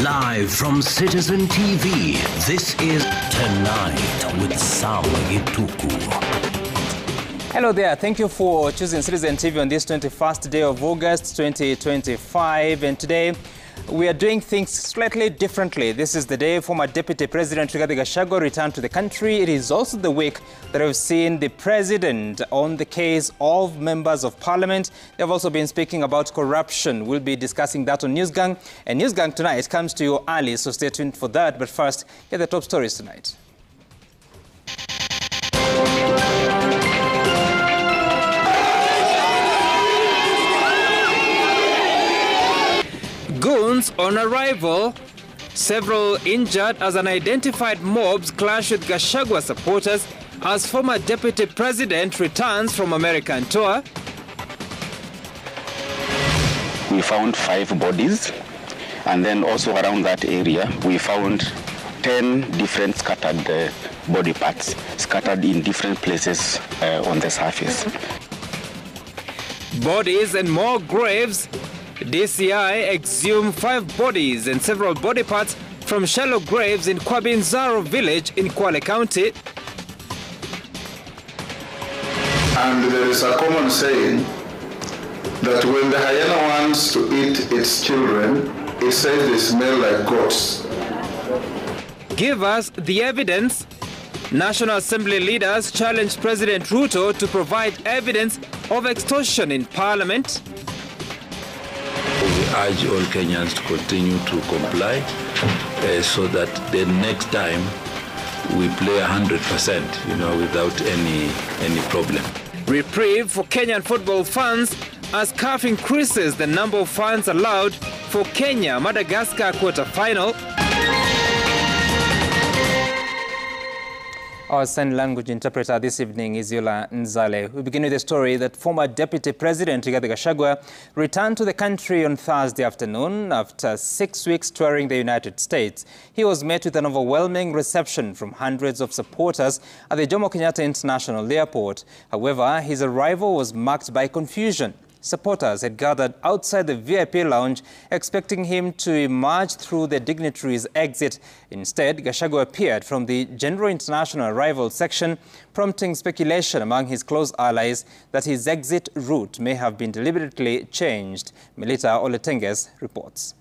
Live from Citizen TV, this is Tonight with Sam Gituku. Hello there, thank you for choosing Citizen TV on this 21st day of August 2025, and today we are doing things slightly differently. This is the day former Deputy President Rigathi Gachagua returned to the country. It is also the week that we've seen the President on the case of members of Parliament. They've also been speaking about corruption. We'll be discussing that on Newsgang. And Newsgang tonight comes to you early, so stay tuned for that. But first, here are the top stories tonight. Goons on arrival, several injured as unidentified mobs clash with Gachagua supporters as former Deputy President returns from American tour. We found 5 bodies, and then also around that area we found 10 different scattered body parts, scattered in different places on the surface. Bodies and more graves. DCI exhumed 5 bodies and several body parts from shallow graves in Kwabinzaro village in Kwale County. And there is a common saying that when the hyena wants to eat its children, it says they smell like goats. Give us the evidence. National Assembly leaders challenged President Ruto to provide evidence of extortion in Parliament. We urge all Kenyans to continue to comply so that the next time we play 100%, without any problem. Reprieve for Kenyan football fans as CAF increases the number of fans allowed for Kenya-Madagascar quarter-final. Our sign language interpreter this evening is Yola Nzale. We begin with the story that former Deputy President Rigathi Gachagua returned to the country on Thursday afternoon after 6 weeks touring the United States. He was met with an overwhelming reception from hundreds of supporters at the Jomo Kenyatta International Airport. However, his arrival was marked by confusion. Supporters had gathered outside the VIP lounge expecting him to emerge through the dignitaries' exit. Instead, Gachagua appeared from the General International Arrival section, prompting speculation among his close allies that his exit route may have been deliberately changed. Melita Oletenges reports.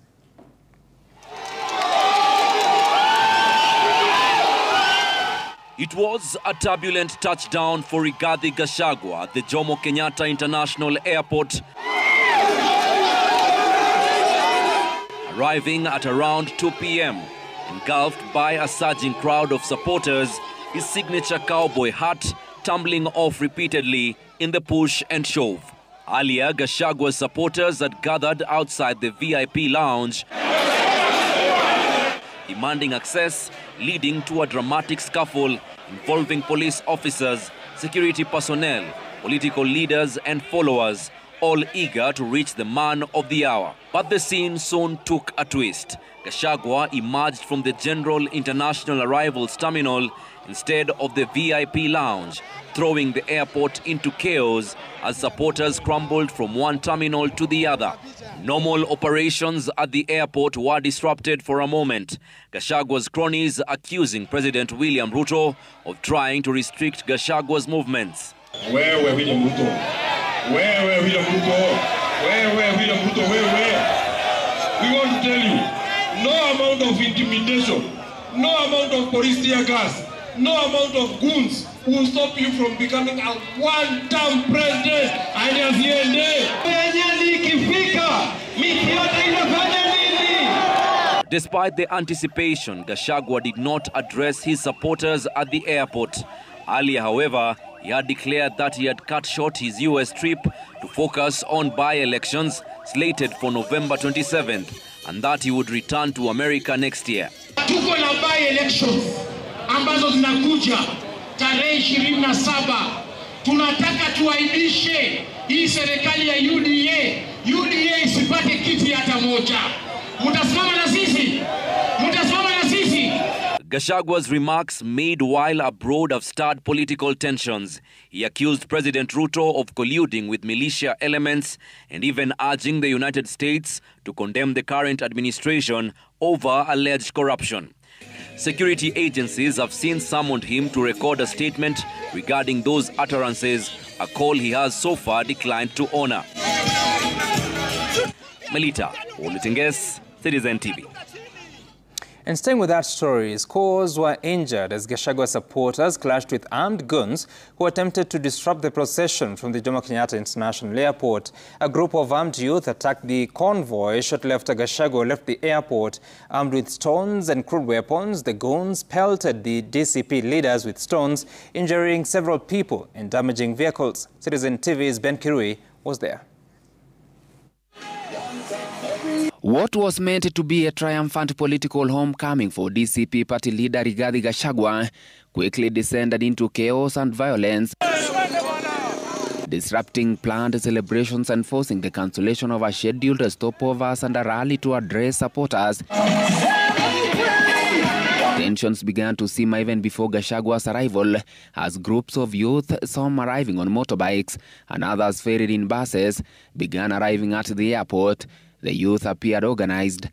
It was a turbulent touchdown for Rigathi Gachagua at the Jomo Kenyatta International Airport. Arriving at around 2 p.m., engulfed by a surging crowd of supporters, his signature cowboy hat tumbling off repeatedly in the push and shove. Earlier, Gachagua's supporters had gathered outside the VIP lounge, demanding access, leading to a dramatic scuffle involving police officers, security personnel, political leaders and followers, all eager to reach the man of the hour. But the scene soon took a twist. Gachagua emerged from the General International Arrivals Terminal instead of the VIP lounge, throwing the airport into chaos as supporters scrambled from one terminal to the other. Normal operations at the airport were disrupted for a moment. Gachagua's cronies accusing President William Ruto of trying to restrict Gachagua's movements. Where were William Ruto? Where were William Ruto? Where were William Ruto? Where? We want to tell you, no amount of intimidation, no amount of police tear gas, no amount of goons will stop you from becoming a one-term president. Despite the anticipation, Gachagua did not address his supporters at the airport. Earlier, however, he had declared that he had cut short his US trip to focus on by-elections slated for November 27th, and that he would return to America next year. Tuko na by-elections ambazo zinakuja tarehe 27. Tunataka tuaibishe hii serikali ya UDA isipate kiti hata moja. Mtasimama na sisi? Mtasimama na sisi? Gashagua's remarks made while abroad have stirred political tensions. He accused President Ruto of colluding with militia elements and even urging the United States to condemn the current administration over alleged corruption. Security agencies have since summoned him to record a statement regarding those utterances, a call he has so far declined to honor. Melita Olutenges, Citizen TV. And staying with that story, scores were injured as Gachagua supporters clashed with armed goons who attempted to disrupt the procession from the Jomo Kenyatta International Airport. A group of armed youth attacked the convoy shortly after Gachagua left the airport. Armed with stones and crude weapons, the goons pelted the DCP leaders with stones, injuring several people and damaging vehicles. Citizen TV's Ben Kirui was there. What was meant to be a triumphant political homecoming for DCP party leader Rigathi Gachagua quickly descended into chaos and violence, disrupting planned celebrations and forcing the cancellation of a scheduled stopovers and a rally to address supporters. Tensions began to simmer even before Gachagua's arrival, as groups of youth, some arriving on motorbikes and others ferried in buses, began arriving at the airport. The youth appeared organized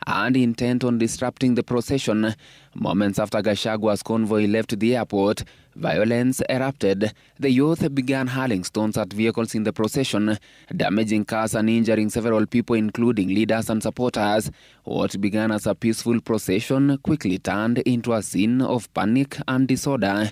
and intent on disrupting the procession. Moments after Gachagua's convoy left the airport, violence erupted. The youth began hurling stones at vehicles in the procession, damaging cars and injuring several people, including leaders and supporters. What began as a peaceful procession quickly turned into a scene of panic and disorder.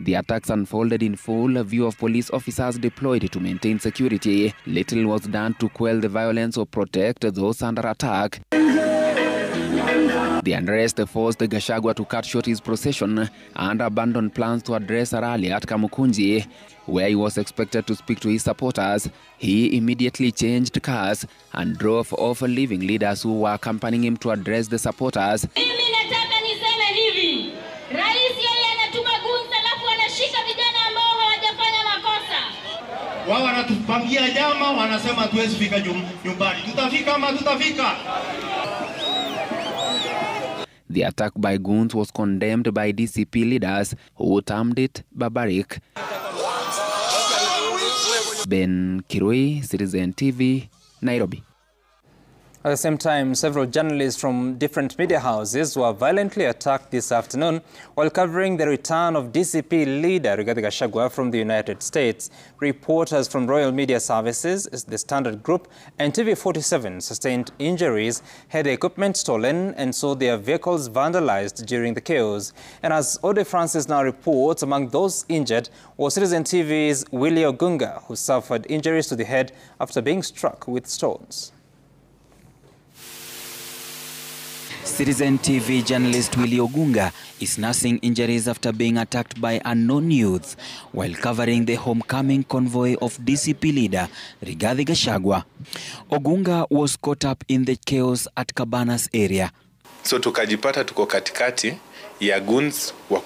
The attacks unfolded in full view of police officers deployed to maintain security. Little was done to quell the violence or protect those under attack. The unrest forced Gachagua to cut short his procession and abandon plans to address a rally at Kamukunji, where he was expected to speak to his supporters. He immediately changed cars and drove off, leaving leaders who were accompanying him to address the supporters. Wao wanatupangia jama, wanasema tuwezi fika nyumbani. Tutafika ama tutafika? The attack by goons was condemned by DCP leaders who termed it barbaric. Ben Kirui, Citizen TV, Nairobi. At the same time, several journalists from different media houses were violently attacked this afternoon while covering the return of DCP leader Rigathi Gachagua from the United States. Reporters from Royal Media Services, the Standard Group, and TV47 sustained injuries, had equipment stolen, and saw their vehicles vandalized during the chaos. And as Ode Francis now reports, among those injured was Citizen TV's Willie Ogunga, who suffered injuries to the head after being struck with stones. Citizen TV journalist Willie Ogunga is nursing injuries after being attacked by unknown youths while covering the homecoming convoy of DCP leader Rigathi Gachagua. Ogunga was caught up in the chaos at Cabanas area. So tukajipata tuko katikati ya goons wa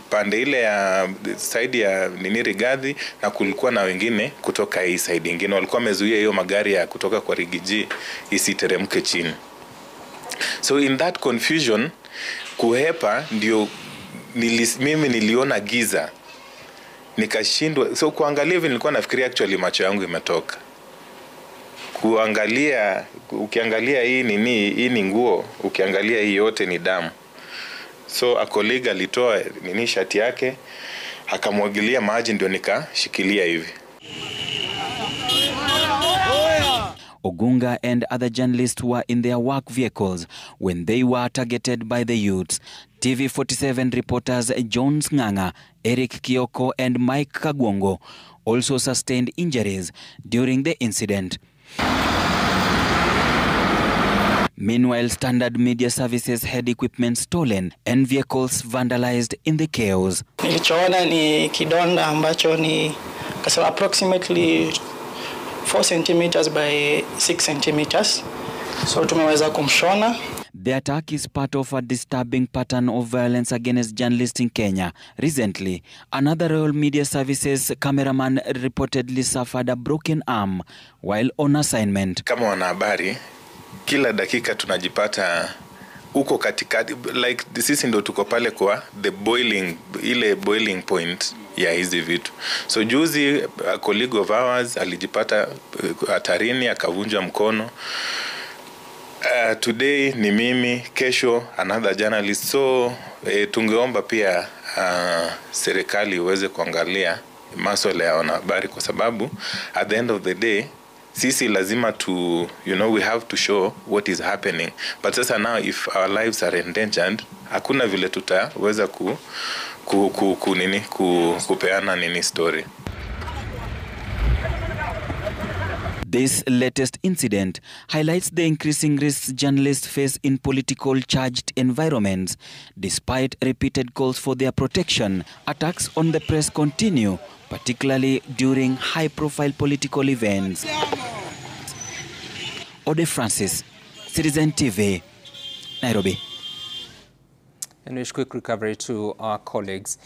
pande ile ya side ya nini Rigathi, na kulikuwa na wengine kutoka hii side nyingine walikuwa wamezuia hiyo magari ya kutoka kwa Rigiji isiteremke chini. So in that confusion, kuhepa ndio mimi niliona giza. Nikashindwa. So kuangalia hivi nilikuwa nafikiria actually macho yangu imetoka. Kuangalia, ukiangalia hii ni nguo, ukiangalia hii yote ni damu. So a colleague alitoa shati yake, akamwagilia maji ndio nikashikilia hivi. Ogunga and other journalists were in their work vehicles when they were targeted by the youths. TV47 reporters Jones Nganga, Eric Kioko and Mike Kagwongo also sustained injuries during the incident. Meanwhile, Standard Media Services had equipment stolen and vehicles vandalized in the chaos. Nilichoona ni kidonda ambacho ni approximately 4 centimeters by 6 centimeters. So tumeweza kumshona. The attack is part of a disturbing pattern of violence against journalists in Kenya. Recently, another Royal Media Services cameraman reportedly suffered a broken arm while on assignment. Kama wanahabari, kila dakika tunajipata uko katikati, like sisi ndo tuko pale kwa ile boiling point ya hizi vitu. So juzi a colleague of ours alijipata hatarini akavunja mkono. Today ni mimi, kesho another journalist. So tungeomba pia serikali iweze kuangalia masuala ya wanahabari, kwa sababu at the end of the day sisi lazima we have to show what is happening. But sasa now if our lives are endangered, hakuna vile tutaweza kupeana story. This latest incident highlights the increasing risks journalists face in political charged environments. Despite repeated calls for their protection, attacks on the press continue, particularly during high-profile political events. Ode Francis, Citizen TV, Nairobi. And wish quick recovery to our colleagues.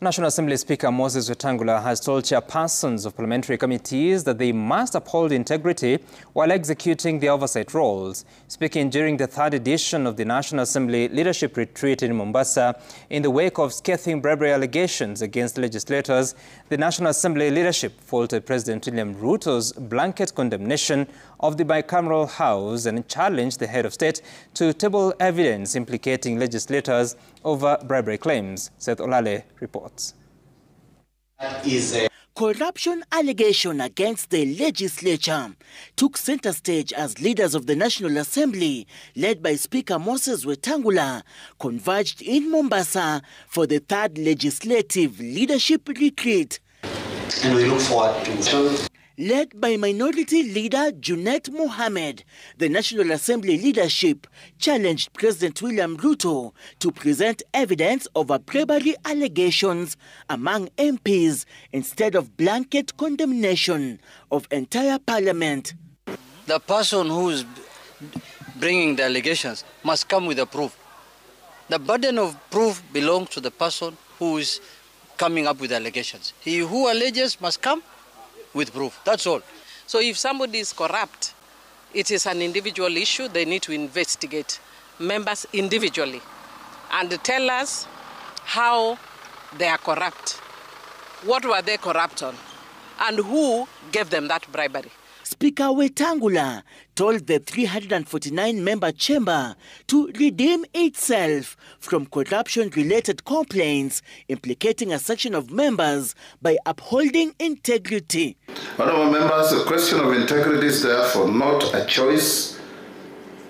National Assembly Speaker Moses Wetangula has told chairpersons of parliamentary committees that they must uphold integrity while executing their oversight roles. Speaking during the third edition of the National Assembly Leadership Retreat in Mombasa, in the wake of scathing bribery allegations against legislators, the National Assembly leadership faulted President William Ruto's blanket condemnation of the bicameral House and challenged the head of state to table evidence implicating legislators over bribery claims. Seth Olale reports. Corruption allegation against the legislature took center stage as leaders of the National Assembly, led by Speaker Moses Wetangula, converged in Mombasa for the third legislative leadership retreat. And we look forward to Led by Minority Leader Junet Mohammed, the National Assembly leadership challenged President William Ruto to present evidence over bribery allegations among MPs instead of blanket condemnation of entire parliament. The person who's bringing the allegations must come with a proof. The burden of proof belongs to the person who is coming up with allegations. He who alleges must come with proof. That's all. So if somebody is corrupt, it is an individual issue. They need to investigate members individually and tell us how they are corrupt. What were they corrupt on? And who gave them that bribery? Speaker Wetangula told the 349-member chamber to redeem itself from corruption-related complaints implicating a section of members by upholding integrity. Honourable members, the question of integrity is therefore not a choice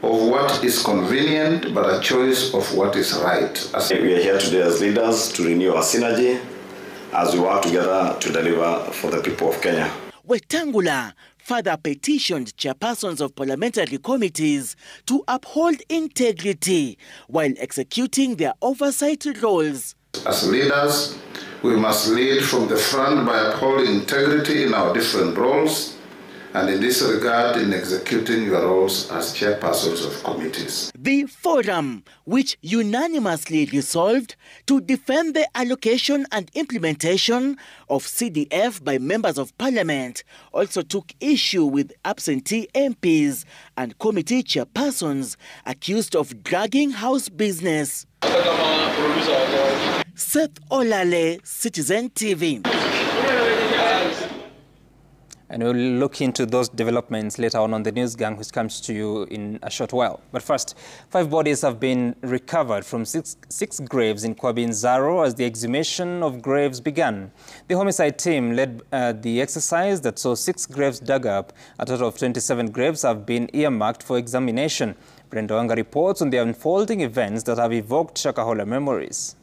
of what is convenient, but a choice of what is right. We are here today as leaders to renew our synergy as we work together to deliver for the people of Kenya. Wetangula further petitioned chairpersons of parliamentary committees to uphold integrity while executing their oversight roles. As leaders, we must lead from the front by upholding integrity in our different roles, and in this regard in executing your roles as chairpersons of committees. The forum, which unanimously resolved to defend the allocation and implementation of CDF by members of parliament, also took issue with absentee MPs and committee chairpersons accused of dragging house business. Seth Olale, Citizen TV. And we'll look into those developments later on the News Gang, which comes to you in a short while. But first, 5 bodies have been recovered from six graves in Kwabinzaro as the exhumation of graves began. The homicide team led the exercise that saw 6 graves dug up. A total of 27 graves have been earmarked for examination. Brenda Wanga reports on the unfolding events that have evoked Shakahola memories.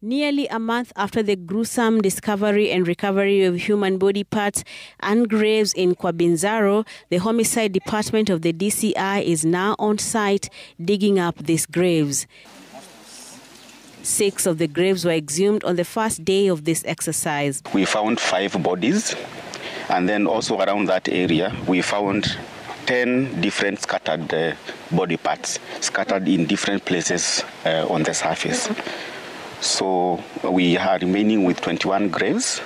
Nearly a month after the gruesome discovery and recovery of human body parts and graves in Kwabinzaro, the Homicide Department of the DCI is now on site digging up these graves. 6 of the graves were exhumed on the first day of this exercise. We found 5 bodies, and then also around that area we found 10 different scattered body parts, scattered in different places on the surface. So we are remaining with 21 graves,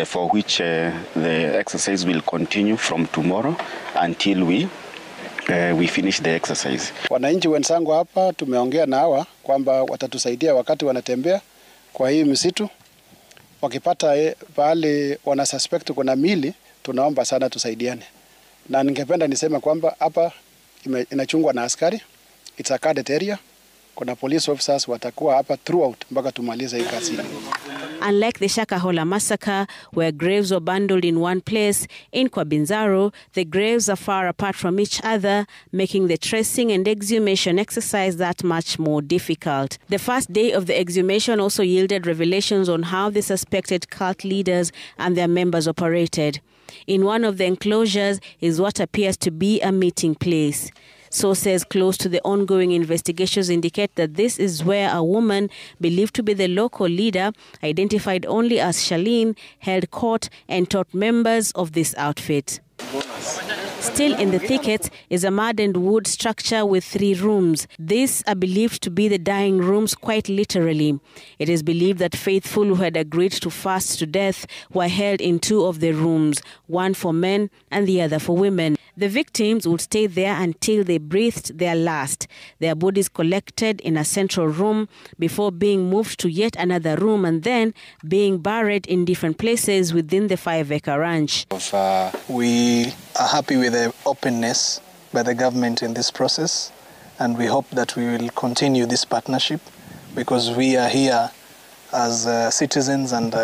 for which the exercise will continue from tomorrow until we finish the exercise. Wananchi wenzangu hapa tumeongea na hawa kwamba watatusaidia wakati wanatembea kwa hii msitu. Wakipata pale wana suspect kuna mili, tunaomba sana tusaidiane. Na ningependa niseme kwamba hapa inachungwa na askari. It's a cadet area. Kuna police officers watakuwa hapa throughout mpaka tumalize hii kazi. Unlike the Shakahola massacre, where graves were bundled in one place, in Kwabinzaro, the graves are far apart from each other, making the tracing and exhumation exercise that much more difficult. The first day of the exhumation also yielded revelations on how the suspected cult leaders and their members operated. In one of the enclosures is what appears to be a meeting place. Sources close to the ongoing investigations indicate that this is where a woman believed to be the local leader, identified only as Shaleen, held court and taught members of this outfit. Still in the thicket is a mud and wood structure with 3 rooms. These are believed to be the dying rooms, quite literally. It is believed that faithful who had agreed to fast to death were held in 2 of the rooms, one for men and the other for women. The victims would stay there until they breathed their last. Their bodies collected in a central room before being moved to yet another room and then being buried in different places within the 5-acre ranch. We are happy with the openness by the government in this process, and we hope that we will continue this partnership because we are here as citizens and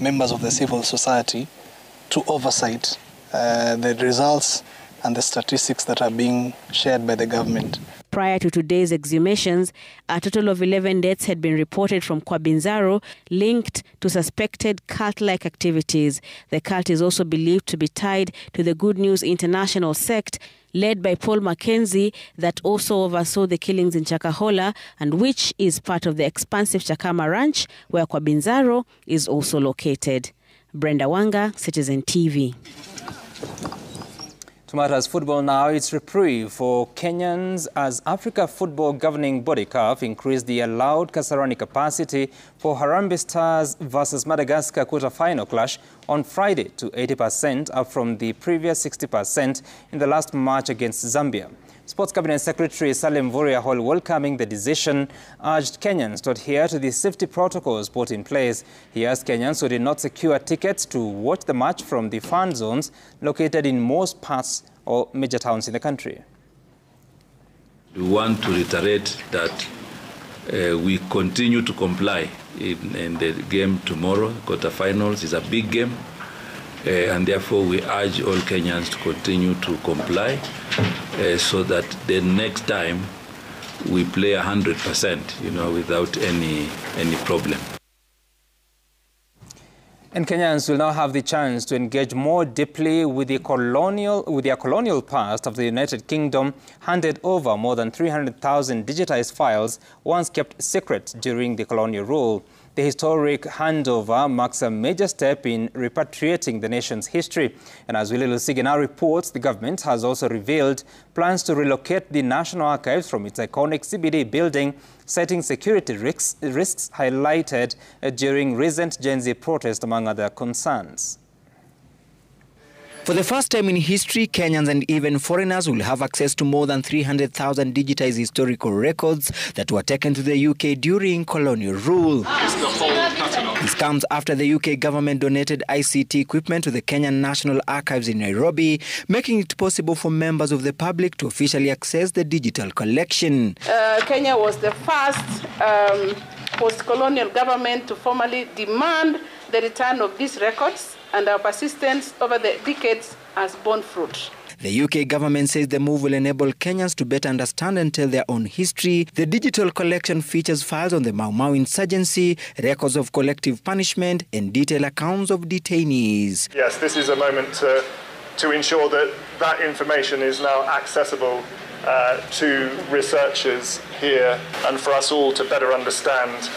members of the civil society to oversight the results and the statistics that are being shared by the government. Prior to today's exhumations, a total of 11 deaths had been reported from Kwabinzaro linked to suspected cult-like activities. The cult is also believed to be tied to the Good News International sect led by Paul Mackenzie that also oversaw the killings in Shakahola and which is part of the expansive Chakama Ranch where Kwabinzaro is also located. Brenda Wanga, Citizen TV. To matters football now, it's reprieve for Kenyans as Africa Football Governing Body CAF increased the allowed Kasarani capacity for Harambee Stars versus Madagascar quarter-final clash on Friday to 80%, up from the previous 60% in the last match against Zambia. Sports Cabinet Secretary Salim Vuria Hall, welcoming the decision, urged Kenyans to adhere to the safety protocols put in place. He asked Kenyans who did not secure tickets to watch the match from the fan zones located in most parts or major towns in the country. We want to reiterate that we continue to comply in the game tomorrow. Quarterfinals is a big game. And therefore we urge all Kenyans to continue to comply so that the next time we play 100%, without any problem. And Kenyans will now have the chance to engage more deeply with their colonial past of the United Kingdom, handed over more than 300,000 digitized files once kept secret during the colonial rule. The historic handover marks a major step in repatriating the nation's history. And as Willie Lusige now reports, the government has also revealed plans to relocate the National Archives from its iconic CBD building, citing security risks highlighted during recent Gen Z protests, among other concerns. For the first time in history, Kenyans and even foreigners will have access to more than 300,000 digitized historical records that were taken to the UK during colonial rule. This comes after the UK government donated ICT equipment to the Kenyan National Archives in Nairobi, making it possible for members of the public to officially access the digital collection. Kenya was the first post-colonial government to formally demand the return of these records, and our persistence over the decades has borne fruit. The UK government says the move will enable Kenyans to better understand and tell their own history. The digital collection features files on the Mau Mau insurgency, records of collective punishment, and detailed accounts of detainees. Yes, this is a moment to ensure that that information is now accessible to researchers here and for us all to better understand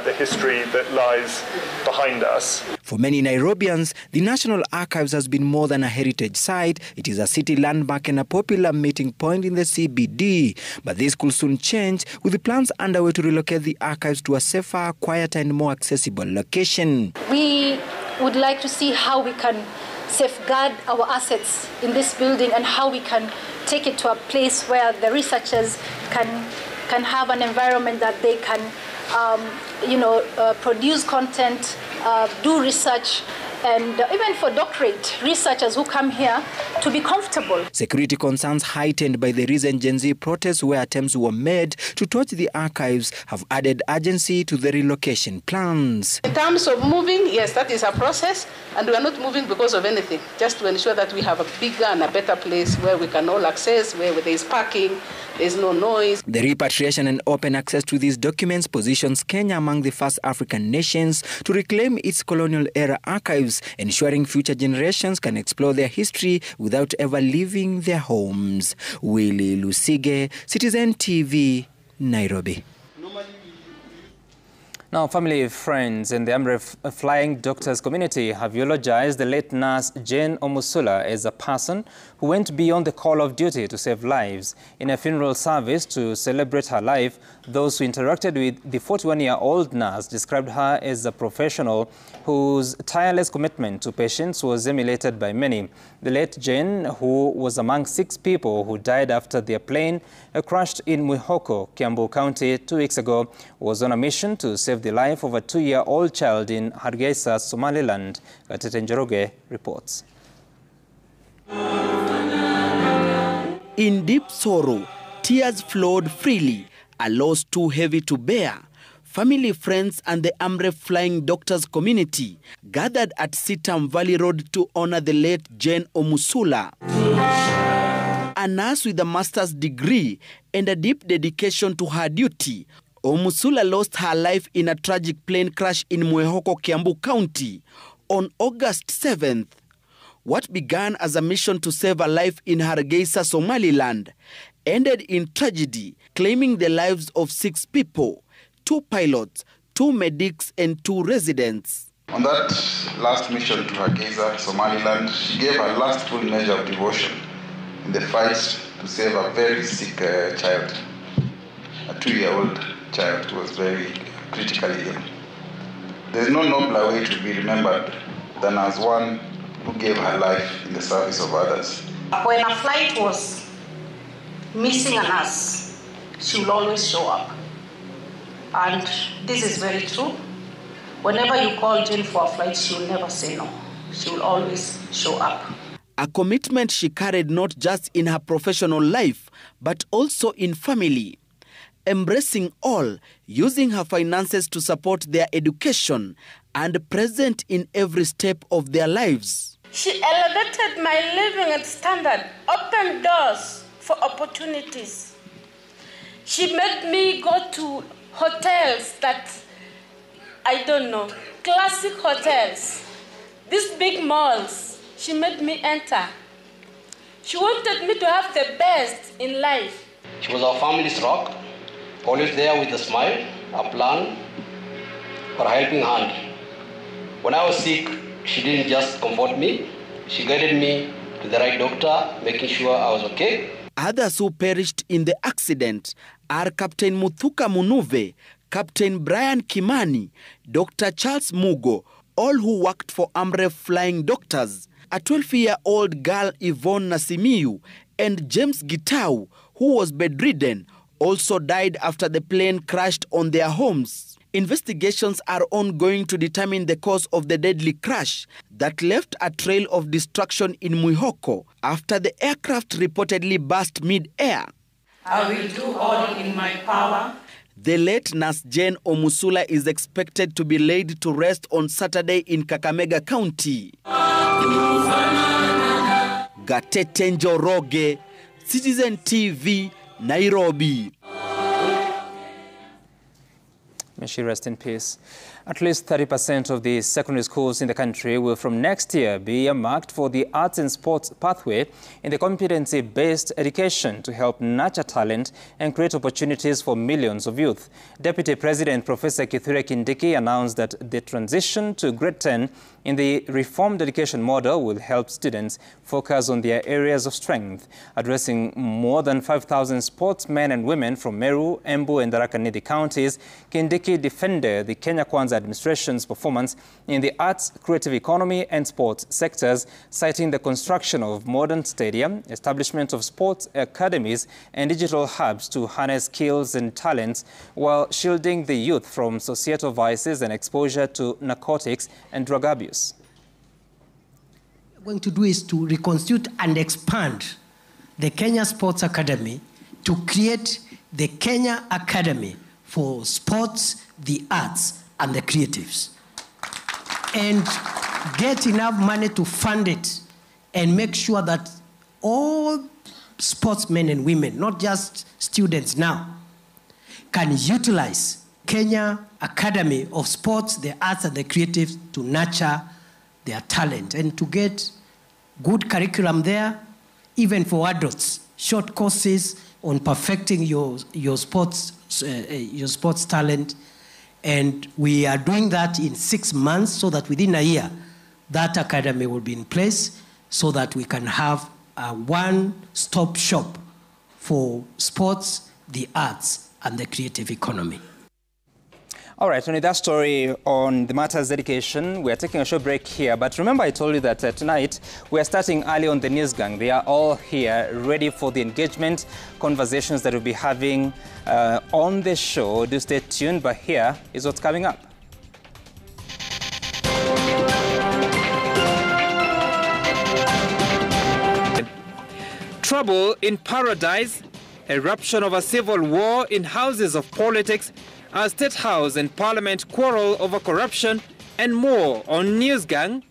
the history that lies behind us. For many Nairobians, the National Archives has been more than a heritage site. It is a city landmark and a popular meeting point in the CBD. But this could soon change with the plans underway to relocate the archives to a safer, quieter and more accessible location. We would like to see how we can safeguard our assets in this building and how we can take it to a place where the researchers can have an environment that they can, produce content, do research, and even for doctorate researchers who come here to be comfortable. Security concerns heightened by the recent Gen Z protests where attempts were made to torch the archives have added urgency to the relocation plans. In terms of moving, yes, that is a process, and we are not moving because of anything, just to ensure that we have a bigger and a better place where we can all access, where there is parking, there is no noise. The repatriation and open access to these documents positions Kenya among the first African nations to reclaim its colonial-era archives, ensuring future generations can explore their history without ever leaving their homes. Willie Lusige, Citizen TV, Nairobi. Now, family, friends, and the AMREF Flying Doctors community have eulogized the late nurse Jane Omusula as a person who went beyond the call of duty to save lives. In a funeral service to celebrate her life, those who interacted with the 41-year-old nurse described her as a professional whose tireless commitment to patients was emulated by many. The late Jane, who was among 6 people who died after their plane crashed in Mwihoko, Kiambu County 2 weeks ago, was on a mission to save the life of a 2-year-old child in Hargeisa, Somaliland. Gatete Njoroge reports. In deep sorrow, tears flowed freely, a loss too heavy to bear. Family, friends, and the AMREF Flying Doctors community gathered at Sitam Valley Road to honor the late Jane Omusula. A nurse with a master's degree and a deep dedication to her duty, Omusula lost her life in a tragic plane crash in Mwihoko, Kiambu County on August 7th. What began as a mission to save a life in Hargeisa, Somaliland, ended in tragedy, claiming the lives of 6 people, 2 pilots, 2 medics, and 2 residents. On that last mission to Hargeisa, Somaliland, she gave her last full measure of devotion in the fight to save a very sick child, a 2-year-old child who was very critically ill. There is no nobler way to be remembered than as one who gave her life in the service of others. When a flight was missing a nurse, she will always show up. And this is very true. Whenever you call Jane for a flight, she will never say no. She will always show up. A commitment she carried not just in her professional life, but also in family. Embracing all, using her finances to support their education, and present in every step of their lives. She elevated my living standard, opened doors for opportunities. She made me go to hotels that, I don't know, classic hotels, these big malls. She made me enter. She wanted me to have the best in life. She was our family's rock, always there with a smile, a plan, or a helping hand. When I was sick, she didn't just comfort me, she guided me to the right doctor, making sure I was okay. Others who perished in the accident are Captain Muthuka Munuve, Captain Brian Kimani, Dr. Charles Mugo, all who worked for AMREF Flying Doctors, a 12-year-old girl Yvonne Nasimiu, and James Gitau, who was bedridden, also died after the plane crashed on their homes. Investigations are ongoing to determine the cause of the deadly crash that left a trail of destruction in Mwihoko after the aircraft reportedly burst mid-air. I will do all in my power. The late nurse Jane Omusula is expected to be laid to rest on Saturday in Kakamega County. Gatete Njoroge, Citizen TV, Nairobi. May she rest in peace. At least 30% of the secondary schools in the country will from next year be earmarked for the arts and sports pathway in the competency-based education to help nurture talent and create opportunities for millions of youth. Deputy President Professor Kithure Kindiki announced that the transition to grade 10 in the reformed education model will help students focus on their areas of strength. Addressing more than 5,000 sportsmen and women from Meru, Embu and Tharaka Nithi counties, Kindiki defended the Kenya Kwanza Kwanza administration's performance in the arts, creative economy and sports sectors, citing the construction of modern stadium, establishment of sports academies and digital hubs to harness skills and talents while shielding the youth from societal vices and exposure to narcotics and drug abuse. What we're going to do is to reconstitute and expand the Kenya Sports Academy to create the Kenya Academy for sports, the arts, and the creatives. And get enough money to fund it and make sure that all sportsmen and women, not just students now, can utilize Kenya Academy of Sports, the Arts, and the Creatives to nurture their talent and to get good curriculum there, even for adults, short courses on perfecting your sports talent. And we are doing that in 6 months so that within a year, that academy will be in place so that we can have a one-stop shop for sports, the arts, and the creative economy. All right, with that story on the matters education, we are taking a short break here. But remember, I told you that tonight we are starting early on the News Gang. They are all here, ready for the engagement, conversations that we'll be having on the show. Do stay tuned, but here is what's coming up. Trouble in paradise, eruption of a civil war in houses of politics, a State House and Parliament quarrel over corruption, and more on News Gang.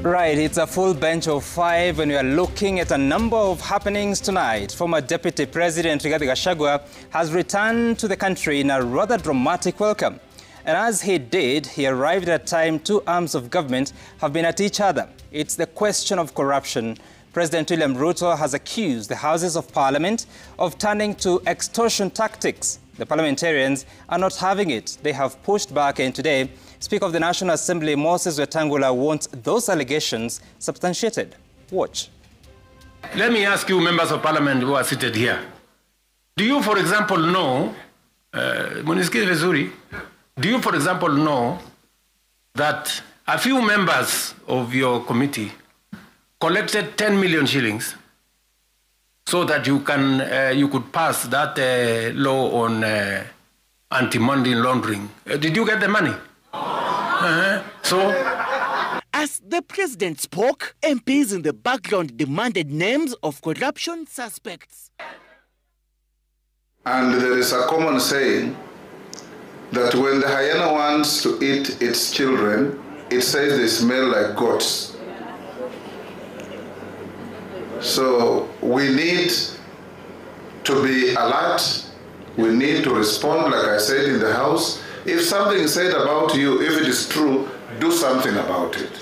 Right, it's a full bench of 5 and we are looking at a number of happenings tonight. Former Deputy President Rigathi Gachagua has returned to the country in a rather dramatic welcome. And as he did, he arrived at a time two arms of government have been at each other. It's the question of corruption. President William Ruto has accused the Houses of Parliament of turning to extortion tactics. The parliamentarians are not having it. They have pushed back, and today, Speaker of the National Assembly Moses Wetangula wants those allegations substantiated. Watch. Let me ask you, members of parliament who are seated here. Do you, for example, know, do you, for example, know that a few members of your committee collected 10 million shillings so that you could pass that law on anti-money laundering? Did you get the money? As the president spoke, MPs in the background demanded names of corruption suspects. And there is a common saying that when the hyena wants to eat its children, it says they smell like goats. So we need to be alert. We need to respond, like I said in the House. If something is said about you, if it is true, do something about it.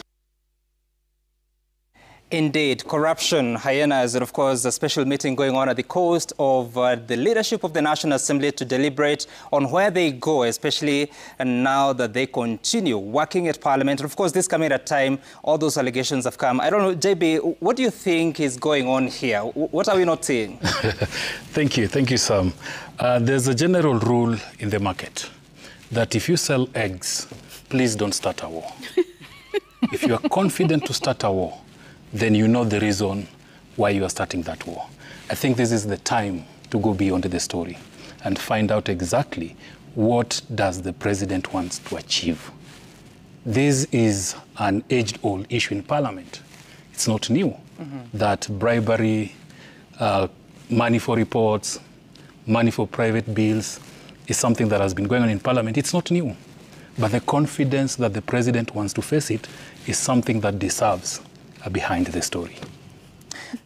Indeed, corruption, hyenas, and of course a special meeting going on at the coast of the leadership of the National Assembly to deliberate on where they go, especially now that they continue working at Parliament. And of course, this coming at a time, all those allegations have come. I don't know, JB, what do you think is going on here? What are we not seeing? Thank you, Sam. There's a general rule in the market that if you sell eggs, please don't start a war. If you are confident to start a war, then you know the reason why you are starting that war. I think this is the time to go beyond the story and find out exactly what does the president wants to achieve. This is an age-old issue in Parliament. It's not new that bribery, money for reports, money for private bills is something that has been going on in Parliament. It's not new. But the confidence that the president wants to face it is something that deserves behind the story.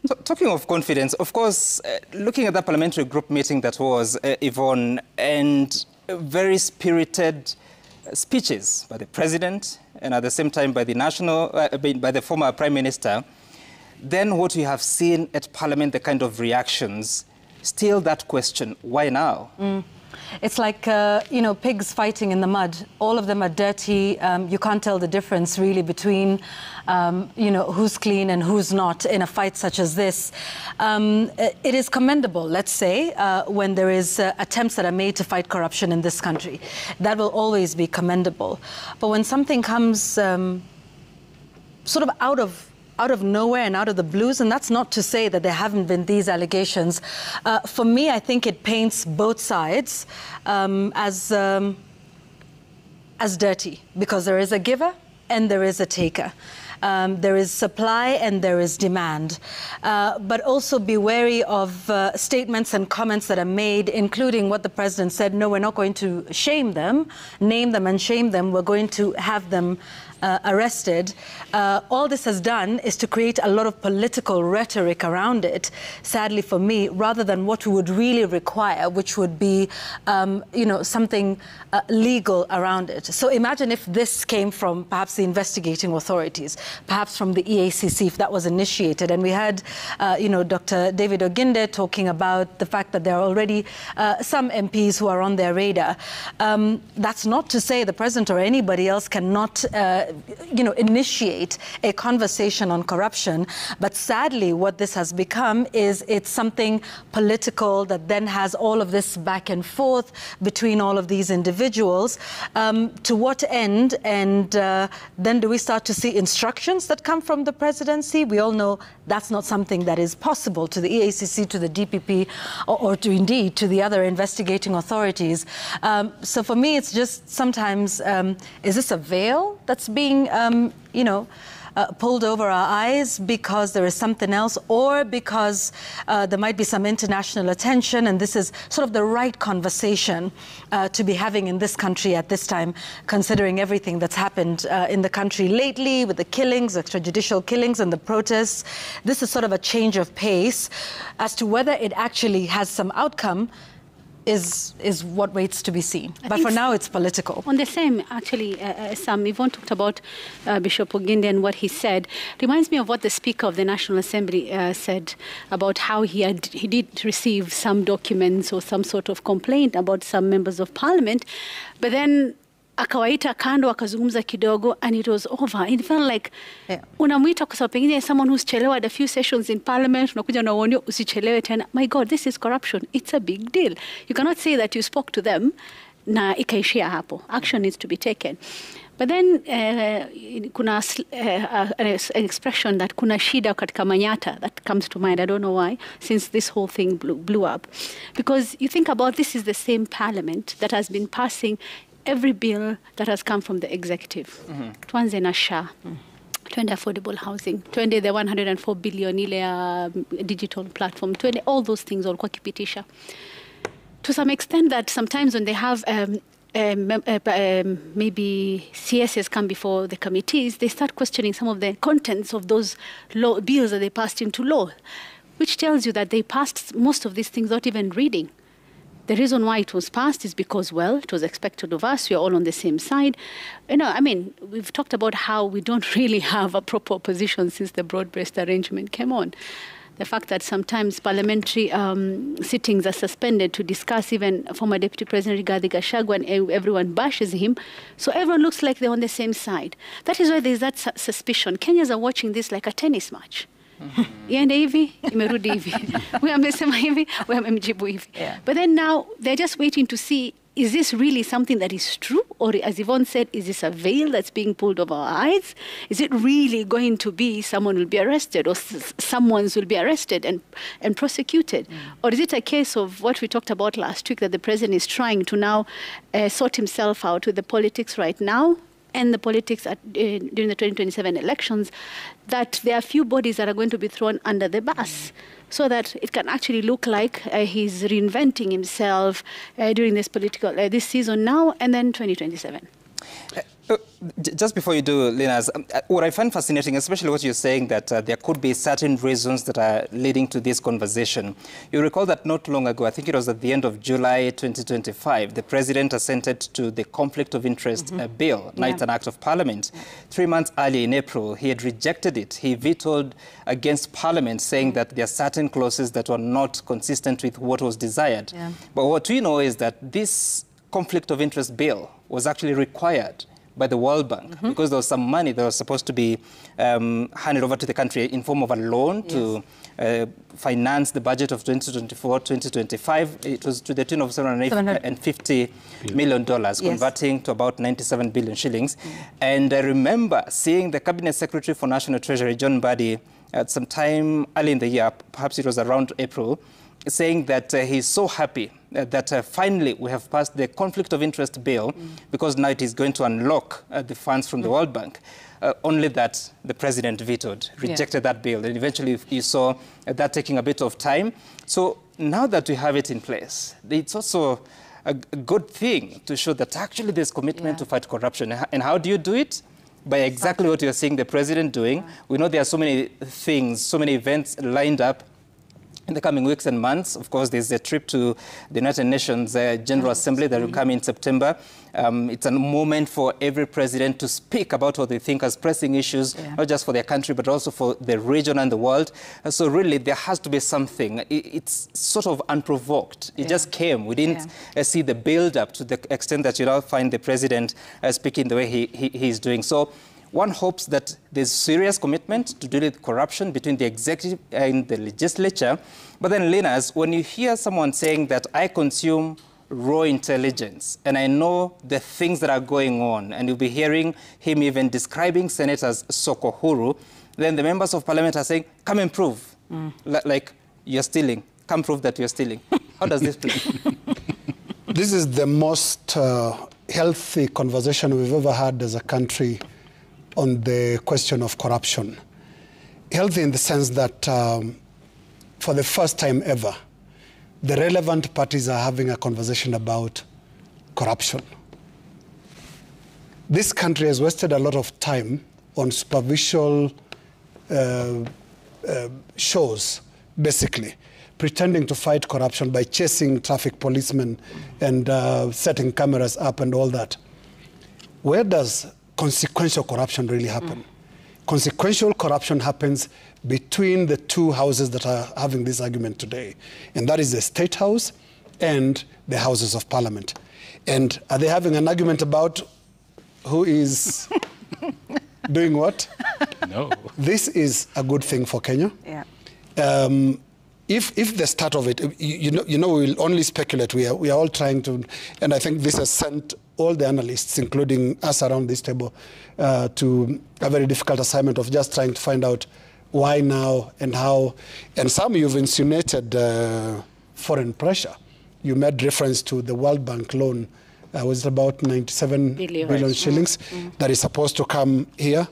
So, talking of confidence, of course, looking at the parliamentary group meeting that was, Yvonne, and very spirited speeches by the president and at the same time by the former prime minister, then what we have seen at Parliament, the kind of reactions, still that question, why now? It's like, you know, pigs fighting in the mud. All of them are dirty. You can't tell the difference really between, you know, who's clean and who's not in a fight such as this. It is commendable, let's say, when there is attempts that are made to fight corruption in this country. That will always be commendable. But when something comes sort of out of nowhere and out of the blues, and that's not to say that there haven't been these allegations. For me, I think it paints both sides as dirty, because there is a giver and there is a taker. There is supply and there is demand. But also be wary of statements and comments that are made, including what the president said, no, we're not going to shame them, name them and shame them, we're going to have them arrested. All this has done is to create a lot of political rhetoric around it, sadly for me, rather than what we would really require, which would be, you know, something legal around it. So imagine if this came from perhaps the investigating authorities, perhaps from the EACC, if that was initiated. And we had, you know, Dr. David Oginde talking about the fact that there are already some MPs who are on their radar. That's not to say the president or anybody else cannot you know, initiate a conversation on corruption. But sadly, what this has become is it's something political that then has all of this back and forth between all of these individuals. To what end? And then do we start to see instructions that come from the presidency? We all know that's not something that is possible to the EACC, to the DPP, or to indeed to the other investigating authorities. So for me, it's just sometimes, is this a veil that's being, you know, pulled over our eyes because there is something else, or because there might be some international attention, and this is sort of the right conversation to be having in this country at this time, considering everything that's happened in the country lately with the killings, extrajudicial killings and the protests. This is sort of a change of pace. As to whether it actually has some outcome is what waits to be seen. But for now, it's political. On the same, actually, Sam, Yvonne talked about Bishop Oginde and what he said. Reminds me of what the Speaker of the National Assembly said about how he did receive some documents or some sort of complaint about some members of Parliament, but then akawaita kando akazungumza kidogo and it was over. It felt like unamwita kwa sababu pengine someone who's chelewa at a few sessions in Parliament, unakuja na uonyo usichelewe tena. My God, this is corruption. It's a big deal. You cannot say that you spoke to them na ikaishia hapo. Action needs to be taken. But then kuna an expression that kuna shida katika Manyata that comes to mind. I don't know why, since this whole thing blew up. Because you think about this is the same Parliament that has been passing every bill that has come from the executive. Tuanze na SHA, twende affordable housing, twende the 104 billion ile digital platform, twende all those things walikuwa kipitisha. To some extent that sometimes when they have maybe CSs come before the committees, they start questioning some of the contents of those bills that they passed into law, which tells you that they passed most of these things without even reading. The reason why it was passed is because, well, it was expected of us. We are all on the same side. You know, I mean, we've talked about how we don't really have a proper opposition since the broad-based arrangement came on. The fact that sometimes parliamentary sittings are suspended to discuss even former Deputy President Rigathi Gachagua, and everyone bashes him. So everyone looks like they're on the same side. That is why there's that suspicion. Kenyans are watching this like a tennis match. Iende hivi, imerudi hivi. We amesema hivi, we amemjibu hivi. But then now they're just waiting to see, is this really something that is true? Or as Yvonne said, is this a veil that's being pulled over our eyes? Is it really going to be someone will be arrested, or someone's will be arrested and prosecuted? Or is it a case of what we talked about last week, that the president is trying to now sort himself out with the politics right now and the politics during the 2027 elections, that there are few bodies that are going to be thrown under the bus, so that it can actually look like he's reinventing himself during this this season now and then 2027. Just before you do, Linus, what I find fascinating, especially what you're saying, that there could be certain reasons that are leading to this conversation. You recall that not long ago, I think it was at the end of July 2025, the president assented to the conflict of interest bill. Now it's an act of parliament. 3 months earlier in April, he had rejected it. He vetoed against parliament, saying that there are certain clauses that were not consistent with what was desired. But what we know is that this conflict of interest bill was actually required by the World Bank because there was some money that was supposed to be handed over to the country in form of a loan to finance the budget of 2024-2025. It was to the tune of $750 million, converting to about 97 billion shillings. And I remember seeing the Cabinet Secretary for National Treasury, John Mbadi, at some time early in the year, perhaps it was around April, saying that he's so happy that finally we have passed the conflict of interest bill because now it is going to unlock the funds from the World Bank. Only that the president vetoed, rejected that bill. And eventually you saw that taking a bit of time. So now that we have it in place, it's also a good thing to show that actually there's commitment to fight corruption. And how do you do it? By exactly what you're seeing the president doing. We know there are so many things, so many events lined up in the coming weeks and months. Of course, there's a trip to the United Nations General Assembly that will come in September. It's a moment for every president to speak about what they think as pressing issues, not just for their country, but also for the region and the world. So really, there has to be something. It's sort of unprovoked. It just came. We didn't see the build-up to the extent that you now find the president speaking the way he's doing. So one hopes that there's serious commitment to deal with corruption between the executive and the legislature. But then, Linus, when you hear someone saying that I consume raw intelligence and I know the things that are going on, and you'll be hearing him even describing senators soko huru, then the members of parliament are saying, come and prove. Like, you're stealing. Come prove that you're stealing. How does this play? This is the most healthy conversation we've ever had as a country on the question of corruption. Healthy in the sense that for the first time ever, the relevant parties are having a conversation about corruption. This country has wasted a lot of time on superficial shows, basically, pretending to fight corruption by chasing traffic policemen and setting cameras up and all that. Where does consequential corruption really happen? Consequential corruption happens between the two houses that are having this argument today, and that is the State House and the Houses of Parliament. And are they having an argument about who is doing what? No. This is a good thing for Kenya. If the start of it, you know, we'll only speculate. We are all trying to, and I think this has sent all the analysts, including us around this table, to a very difficult assignment of just trying to find out why now and how. And some you've insinuated foreign pressure. You made reference to the World Bank loan. Was it about 97 billion shillings that is supposed to come here?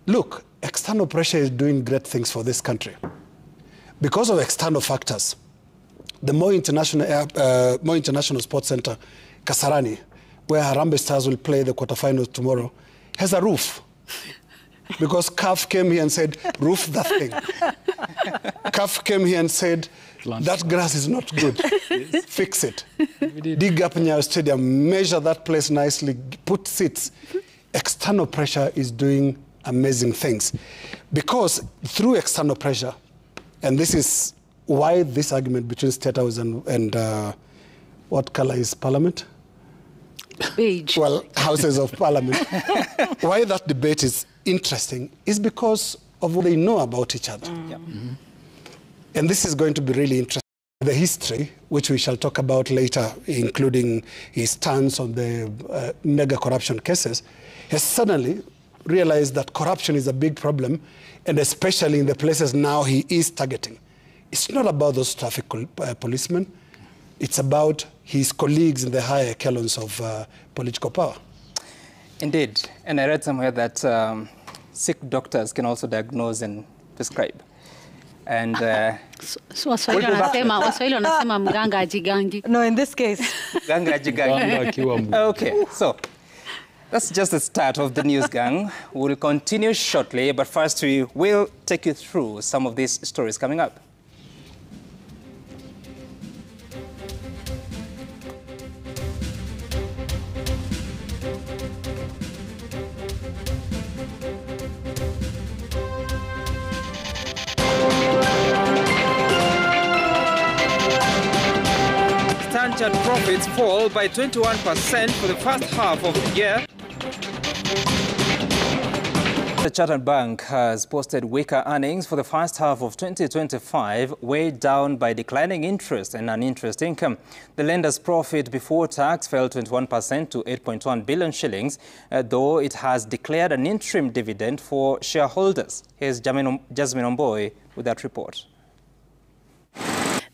Look, external pressure is doing great things for this country. Because of external factors, the Moi International Sports Center, Kasarani, where Harambee Stars will play the quarterfinals tomorrow, has a roof. Because CAF came here and said, roof that thing. CAF came here and said, that grass is not good. Fix it. Dig up Nyayo Stadium, measure that place nicely, put seats. External pressure is doing amazing things. Because through external pressure, and this is why this argument between State House and what color is Parliament? Beige. Well, Houses of Parliament. Why that debate is interesting is because of what they know about each other. And this is going to be really interesting. The history, which we shall talk about later, including his stance on the mega corruption cases, has suddenly realized that corruption is a big problem, and especially in the places now he is targeting. It's not about those traffic policemen. It's about his colleagues in the higher echelons of political power. Indeed. And I read somewhere that sick doctors can also diagnose and prescribe. And Waswahili wanasema mganga ajigangi. No, in this case. Mganga ajigangi. Okay, so That's just the start of the news, gang. We'll continue shortly, but first we will take you through some of these stories coming up. Standard profits fall by 21% for the first half of the year. The Chartered Bank has posted weaker earnings for the first half of 2025, weighed down by declining interest and non-interest income. The lender's profit before tax fell 21% to 8.1 billion shillings, though it has declared an interim dividend for shareholders. Here's Jasmine Omboy with that report.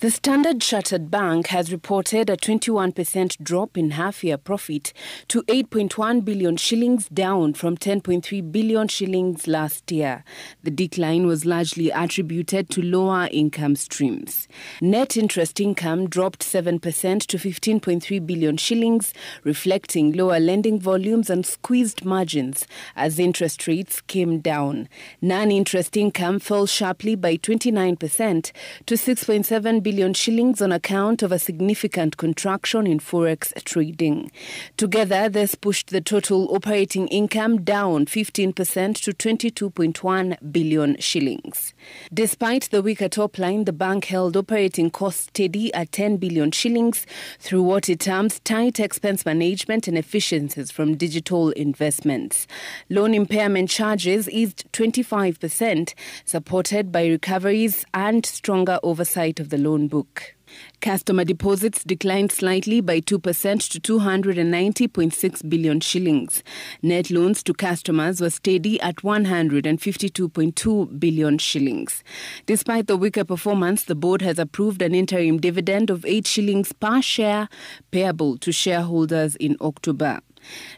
The Standard Chartered Bank has reported a 21% drop in half-year profit to 8.1 billion shillings, down from 10.3 billion shillings last year. The decline was largely attributed to lower income streams. Net interest income dropped 7% to 15.3 billion shillings, reflecting lower lending volumes and squeezed margins as interest rates came down. Non-interest income fell sharply by 29% to 6.7 billion shillings on account of a significant contraction in forex trading. Together, this pushed the total operating income down 15% to 22.1 billion shillings. Despite the weaker top line, the bank held operating costs steady at 10 billion shillings through what it terms tight expense management and efficiencies from digital investments. Loan impairment charges eased 25%, supported by recoveries and stronger oversight of the loan book. Customer deposits declined slightly by 2% to 290.6 billion shillings. Net loans to customers were steady at 152.2 billion shillings. Despite the weaker performance, the board has approved an interim dividend of 8 shillings per share payable to shareholders in October.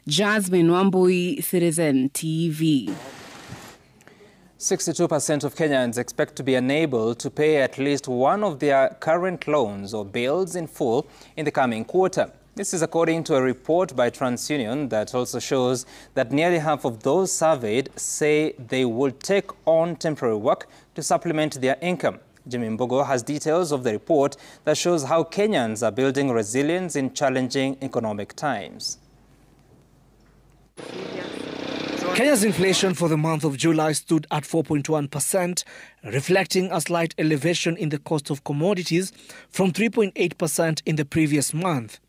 Jasmine Wambui, Citizen TV. 62% of Kenyans expect to be unable to pay at least one of their current loans or bills in full in the coming quarter. This is according to a report by TransUnion that also shows that nearly half of those surveyed say they will take on temporary work to supplement their income. Jimmy Mbogo has details of the report that shows how Kenyans are building resilience in challenging economic times. Kenya's inflation for the month of July stood at 4.1%, reflecting a slight elevation in the cost of commodities from 3.8% in the previous month.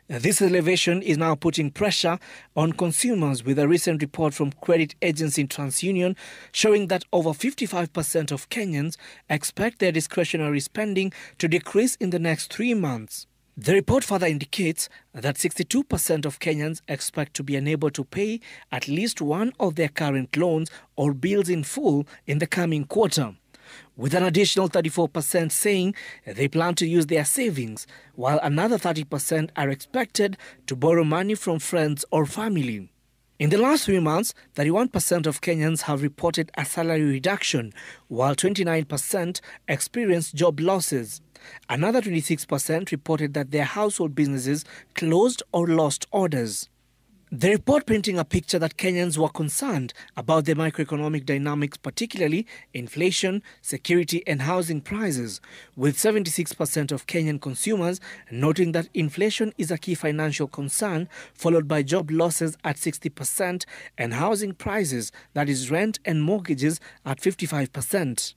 This elevation is now putting pressure on consumers, with a recent report from credit agency TransUnion showing that over 55% of Kenyans expect their discretionary spending to decrease in the next 3 months. The report further indicates that 62% of Kenyans expect to be unable to pay at least one of their current loans or bills in full in the coming quarter, with an additional 34% saying they plan to use their savings, while another 30% are expected to borrow money from friends or family. In the last 3 months, 31% of Kenyans have reported a salary reduction, while 29% experienced job losses. Another 26% reported that their household businesses closed or lost orders. The report painting a picture that Kenyans were concerned about the macroeconomic dynamics, particularly inflation, security and housing prices, with 76% of Kenyan consumers noting that inflation is a key financial concern, followed by job losses at 60% and housing prices, that is rent and mortgages, at 55%.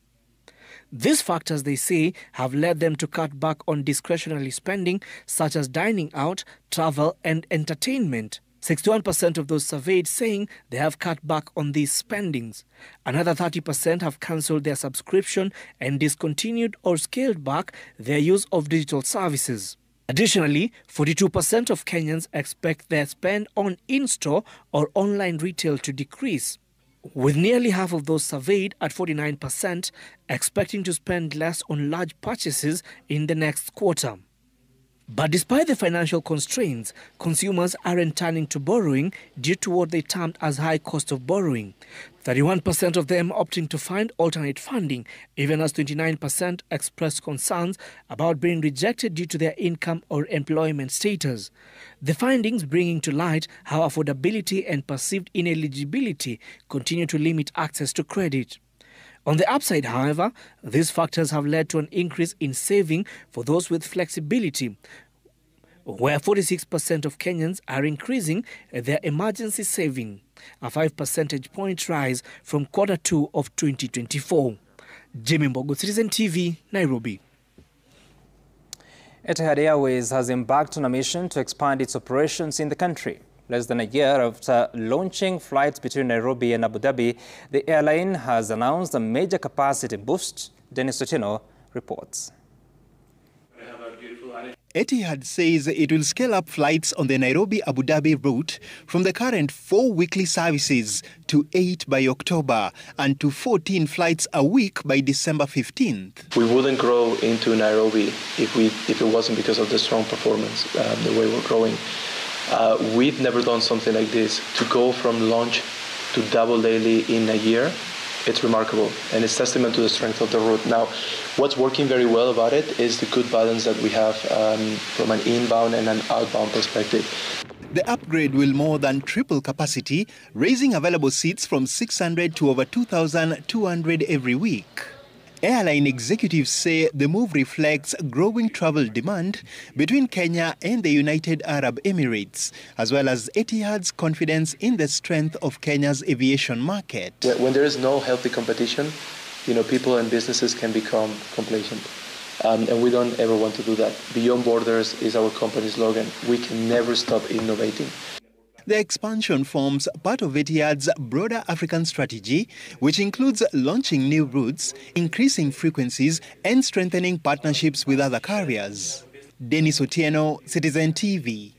These factors, they say, have led them to cut back on discretionary spending such as dining out, travel and entertainment. 61% of those surveyed saying they have cut back on these spendings. Another 30% have cancelled their subscription and discontinued or scaled back their use of digital services. Additionally, 42% of Kenyans expect their spend on in-store or online retail to decrease, with nearly half of those surveyed, at 49%, expecting to spend less on large purchases in the next quarter. But despite the financial constraints, consumers aren't turning to borrowing due to what they termed as high cost of borrowing. 31% of them opting to find alternate funding, even as 29% expressed concerns about being rejected due to their income or employment status. The findings bringing to light how affordability and perceived ineligibility continue to limit access to credit. On the upside, however, these factors have led to an increase in saving for those with flexibility, where 46% of Kenyans are increasing their emergency saving, a 5 percentage point rise from Q2 of 2024. Jimmy Mbogo, Citizen TV, Nairobi. Etihad Airways has embarked on a mission to expand its operations in the country. Less than a year after launching flights between Nairobi and Abu Dhabi, the airline has announced a major capacity boost. Dennis Otieno reports. Etihad says it will scale up flights on the Nairobi-Abu Dhabi route from the current 4 weekly services to 8 by October and to 14 flights a week by December 15th. We wouldn't grow into Nairobi if it wasn't because of the strong performance, the way we're growing. We've never done something like this. To go from launch to double daily in a year, it's remarkable, and it's testament to the strength of the route. Now, what's working very well about it is the good balance that we have from an inbound and an outbound perspective. The upgrade will more than triple capacity, raising available seats from 600 to over 2,200 every week. Airline executives say the move reflects growing travel demand between Kenya and the United Arab Emirates, as well as Etihad's confidence in the strength of Kenya's aviation market. When there is no healthy competition, people and businesses can become complacent. And we don't ever want to do that. Beyond borders is our company slogan. We can never stop innovating. The expansion forms part of Etihad's broader African strategy, which includes launching new routes, increasing frequencies, and strengthening partnerships with other carriers. Dennis Otieno, Citizen TV.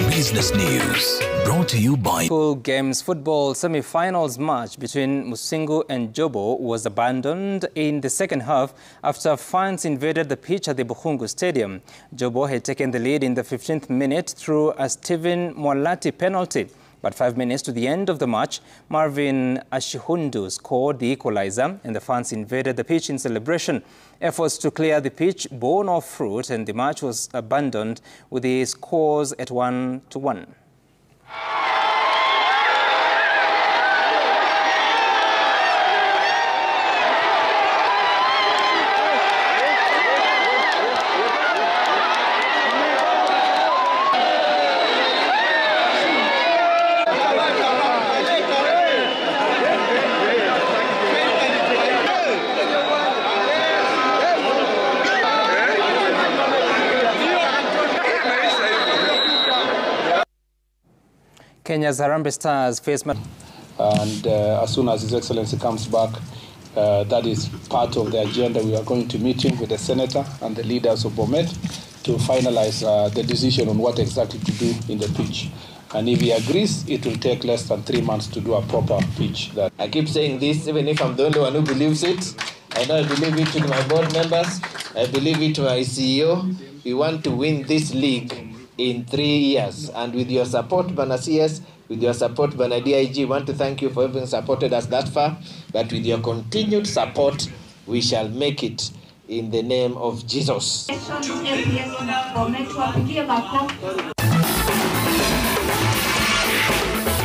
Business News, brought to you by Full Games football semi-finals match between Musingu and Jobo was abandoned in the second half after fans invaded the pitch at the Bukhungu Stadium. Jobo had taken the lead in the 15th minute through a Stephen Mwalati penalty. But 5 minutes to the end of the match, Marvin Ashihundu scored the equalizer and the fans invaded the pitch in celebration. Efforts to clear the pitch bore no fruit and the match was abandoned with the scores at 1-1. Kenya's Harambee Stars face... And as soon as His Excellency comes back, that is part of the agenda. We are going to meet him with the Senator and the leaders of Bomet to finalize the decision on what exactly to do in the pitch. And if he agrees, it will take less than 3 months to do a proper pitch. I keep saying this, even if I'm the only one who believes it. I know I believe it to my board members. I believe it to my CEO. We want to win this league in 3 years. And with your support, Bana CS, with your support, Bana DIG, want to thank you for having supported us that far. But with your continued support, we shall make it in the name of Jesus.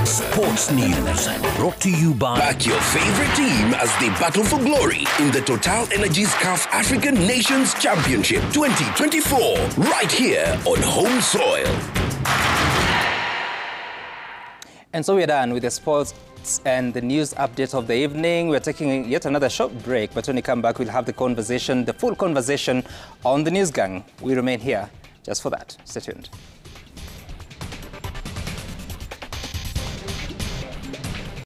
Sports News, brought to you by... Back your favorite team as they battle for glory in the Total Energies CAF African Nations Championship 2024, right here on home soil. And so we're done with the sports and the news update of the evening. We're taking yet another short break, but when we come back, we'll have the conversation, the full conversation on the News Gang. We remain here just for that. Stay tuned.